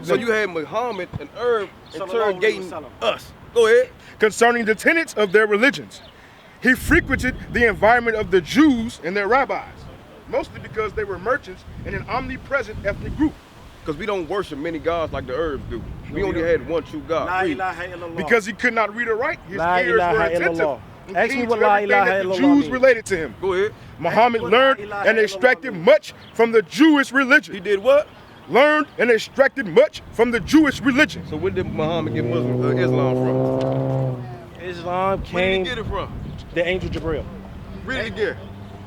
So you had Muhammad and Arab interrogating us. Go ahead. Concerning the tenets of their religions. He frequented the environment of the Jews and their rabbis, mostly because they were merchants and an omnipresent ethnic group. Because we don't worship many gods like the Arabs do. We only had one true God. Because he could not read or write, his ears were attentive. Ask me what la ilaha illallah the Jews means. related to him. Go ahead. Muhammad learned and extracted much from the Jewish religion. He did what? Learned and extracted much from the Jewish religion. So where did Muhammad get Islam from? Islam came. Where did he get it from? The angel Jibril. Read it again.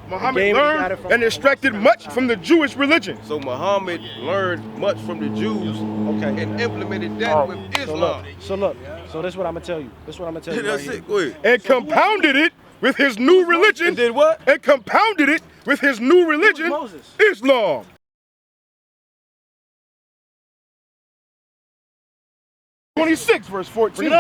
Muhammad learned and extracted much from the Jewish religion. So Muhammad learned much from the Jews and implemented that with Islam. So this is what I'm gonna tell you. This is what I'm gonna tell you. That's it. Go ahead. And compounded it with his new religion. And did what? And compounded it with his new religion, Islam. (26) verse 14.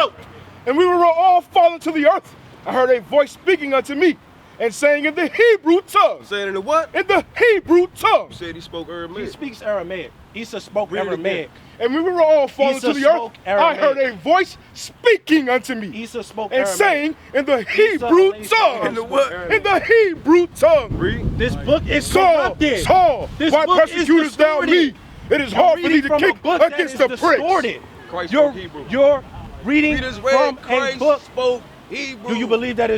And we were all fallen to the earth. I heard a voice speaking unto me and saying in the Hebrew tongue. Saying in the what? In the Hebrew tongue. You said he spoke Aramaic. He speaks Aramaic. Isa spoke Aramaic. And we were all fallen to the earth. I heard a voice speaking unto me Isa spoke and Aramaic. saying in the Hebrew tongue. In the what? In the Hebrew tongue. Read. This book is Saul, corrupted. Saul, This why book persecutest is thou me? It is hard for thee to kick against the pricks. Christ spoke Hebrew. You're reading Read from Christ a book. spoke Hebrew. Do you believe that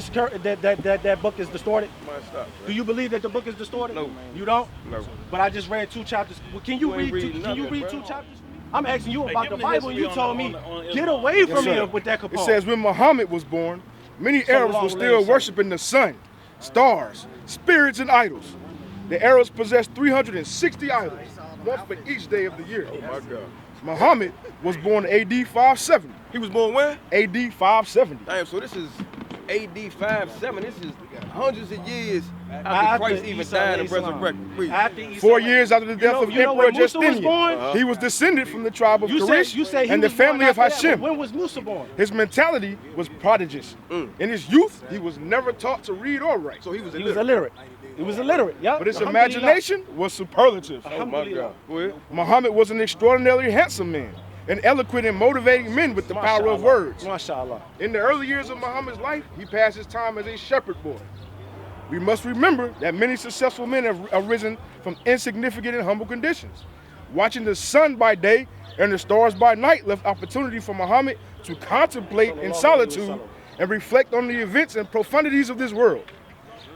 that book is distorted? Man, stop, Do you believe that the book is distorted? No. You don't? No. But I just read 2 chapters. Well, can you read 2 chapters? I'm asking you about the Bible, and you told me, get away from me with that It Capone. says when Muhammad was born, many Arabs were still worshiping the sun, stars, spirits, and idols. The Arabs possessed 360 idols, one for each day of the year. Oh my God. Muhammad was born AD 570. He was born when? AD 570. Damn, so this is AD 57. This is hundreds of years after Christ even died and resurrected. 4 years after the death of Emperor Justinian, born? he was descended from the tribe of Koresh You say he and the was born family of after that, Hashem. but when was Musa born? His mentality was prodigious. In his youth, he was never taught to read or write. So he was illiterate. He was illiterate, yeah. But his imagination was superlative. Oh my God. Go ahead. Muhammad was an extraordinarily handsome man, an eloquent and motivating man with the power of words. MashaAllah. In the early years of Muhammad's life, he passed his time as a shepherd boy. We must remember that many successful men have arisen from insignificant and humble conditions. Watching the sun by day and the stars by night left opportunity for Muhammad to contemplate in solitude and reflect on the events and profundities of this world.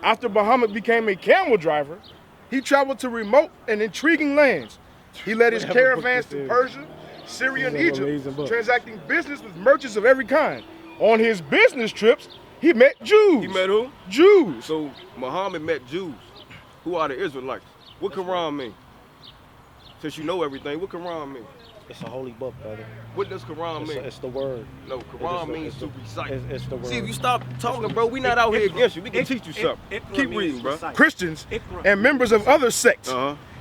After Muhammad became a camel driver, he traveled to remote and intriguing lands. He led his caravans to Persia, Syria, and Egypt, transacting business with merchants of every kind. On his business trips, he met Jews. He met who? Jews. So Muhammad met Jews. Who are the Israelites? What Quran mean? Since you know everything, what Quran mean? It's a holy book, brother. What does Quran mean? It's the word. No, Quran means to recite. It's the word. See, if you stop talking, bro, we not out here against you. We can teach you something. Keep reading, bro. Christians and members of other sects.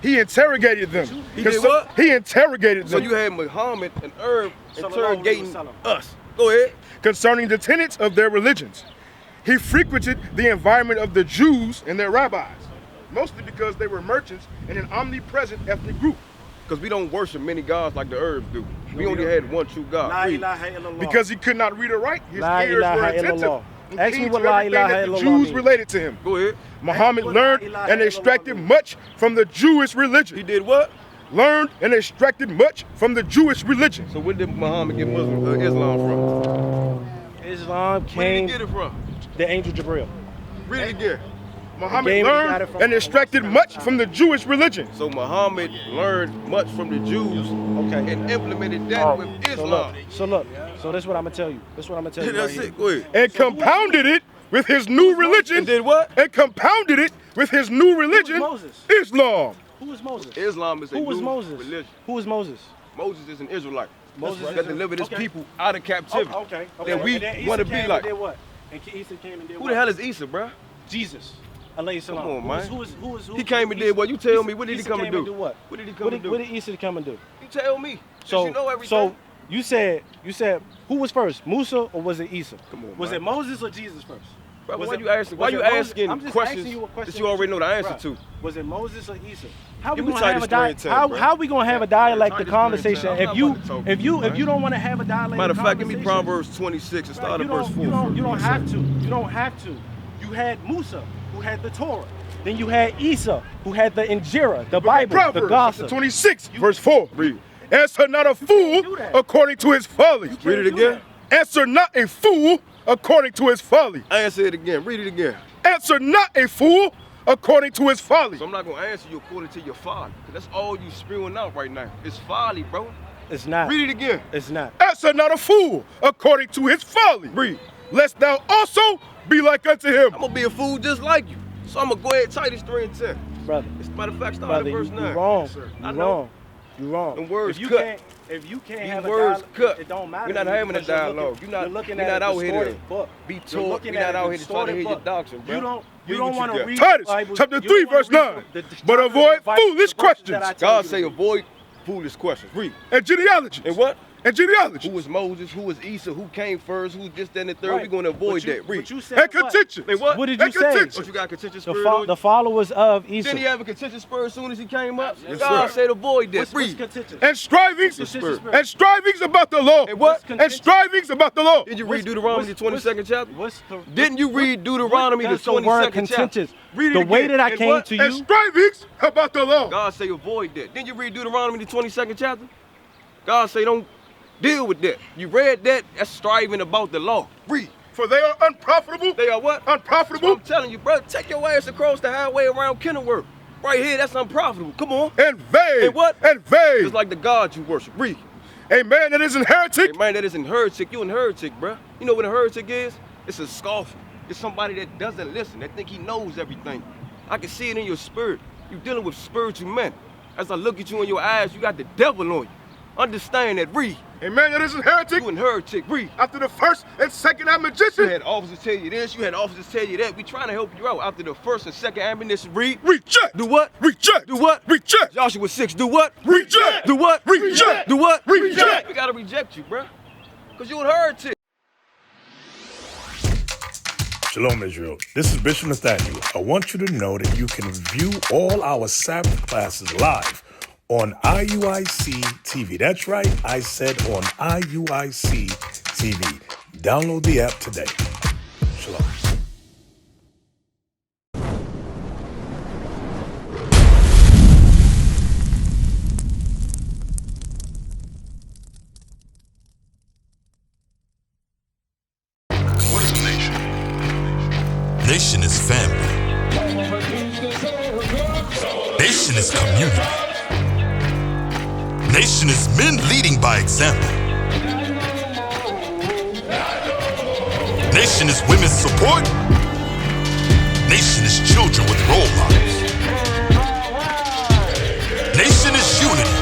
He interrogated them. He did what? He interrogated them. So you had Muhammad and Arab interrogating us. Go ahead. Concerning the tenets of their religions. He frequented the environment of the Jews and their rabbis, mostly because they were merchants and an omnipresent ethnic group. Because we don't worship many gods like the Arabs do. We only had one true God. Because he could not read or write, his La ears ilaha were attentive. illallah. Ask me what la ilaha that the illallah Jews means. related to him. Go ahead. Muhammad learned and extracted much from the Jewish religion. He did what? Learned and extracted much from the Jewish religion. So where did Muhammad get Islam from? Islam came. Where did he get it from? The angel Jibril. Read it again. Muhammad learned and extracted much from the Jewish religion. So Muhammad learned much from the Jews and implemented that with Islam. So this is what I'm gonna tell you. That's it. Go ahead. And compounded it with his new religion. And did what? And compounded it with his new religion, Moses? Islam. Who was Moses? Islam is a Who was new Moses? religion. Who was Moses? Moses is an Israelite. Moses that delivered his people out of captivity. Okay. That we want to be like. Did what? And Isa came and did Who what? the hell is Isa, bro? Jesus. Alayhi salam. Come on, man. Who He came and did what? You tell me. What did he come and do? What? What did he come and do? What did Isa come and do? You tell me. So you know everything. So you said who was first, Musa or was it Isa? Come on, Was man. it Moses or Jesus first? Bro, why you asking questions that you already know the answer to? Was it Moses or Esau? How we Give me gonna have a title dialogue? How we gonna have a dialect, the Title conversation? story time. If you don't want to have a dialect, Matter of fact, give me Proverbs 26 and start at verse 4. You don't have to. You don't have to. You had Musa, who had the Torah. Then you had Esau, who had the Injera, the Bible, Proverbs, the gospel. 26, verse 4. Read. Answer not a fool according to his folly. Read it again. Answer not a fool according to his folly. Answer it again. Read it again. Answer not a fool according to his folly. So I'm not gonna answer you according to your folly, because that's all you spewing out right now. It's folly, bro. It's not. Read it again. It's not. Answer not a fool according to his folly. Read. Lest thou also be like unto him. I'm gonna be a fool just like you. So I'm gonna go ahead and Titus 3 and 10. Brother. As a matter of fact, start Brother, at verse 9. you wrong. Yes, sir. You wrong. You wrong. Them words if you cut. Can't, if you can't These have words a dialogue, cut. it don't matter. We're not having a dialogue. You're not out here to be taught. We're not out here to try to hear your doctrine, bro. You don't want to read Titus, the Bible. chapter 3, verse 9. But avoid foolish questions. God say avoid foolish questions. Read. And genealogies. And what? And genealogy. Who was Moses? Who was Esau? Who came first? Who this, that, and the third? We're going to avoid that. Read. And contention. And what? What did you And say? contention. What, you got contentious spirit on you? The followers of Esau. Didn't he have a contentious spirit as soon as he came up? Yes, God sir. said avoid that. What's Read. contentious? And strivings. spirit? And strivings about the law. And what? And strivings about the law. Did you read Deuteronomy, the 22nd chapter? What's Didn't you read Deuteronomy, the does the word 22nd chapter? contentious? Read it The again. way that I And came what? to And you. strivings about the law. God say avoid that. Didn't you read Deuteronomy, the 22nd chapter? God say don't deal with that. You read that? That's striving about the law. Read. For they are unprofitable. They are what? Unprofitable. I'm telling you, bro, take your ass across the highway around Kenilworth. Right here, that's unprofitable. Come on. And vain. And what? And vain. It's like the God you worship. Read. A man that is an heretic. Hey, man, that isn't heretic. You a heretic, bro. You know what a heretic is? It's a scoffer. It's somebody that doesn't listen, that think he knows everything. I can see it in your spirit. You're dealing with spiritual men. As I look at you in your eyes, you got the devil on you. Understand that. Read. A man that is an heretic. You an heretic. Read. After the first and second You admonition. had officers tell you this, you had officers tell you that. We trying to help you out. After the first and second ammunition, read. Reject. Do what? Reject. Do what? Reject. Joshua 6, do what? Reject. Do what? Reject. Do what? Reject. We gotta reject you, bruh. Cause you a heretic. Shalom, Israel. This is Bishop Nathaniel. I want you to know that you can view all our Sabbath classes live on IUIC TV. That's right, I said on IUIC TV. Download the app today. Shalom. What is a nation? Nation is family. Nation is community. Nation is men leading by example. Nation is women's support. Nation is children with role models. Nation is unity.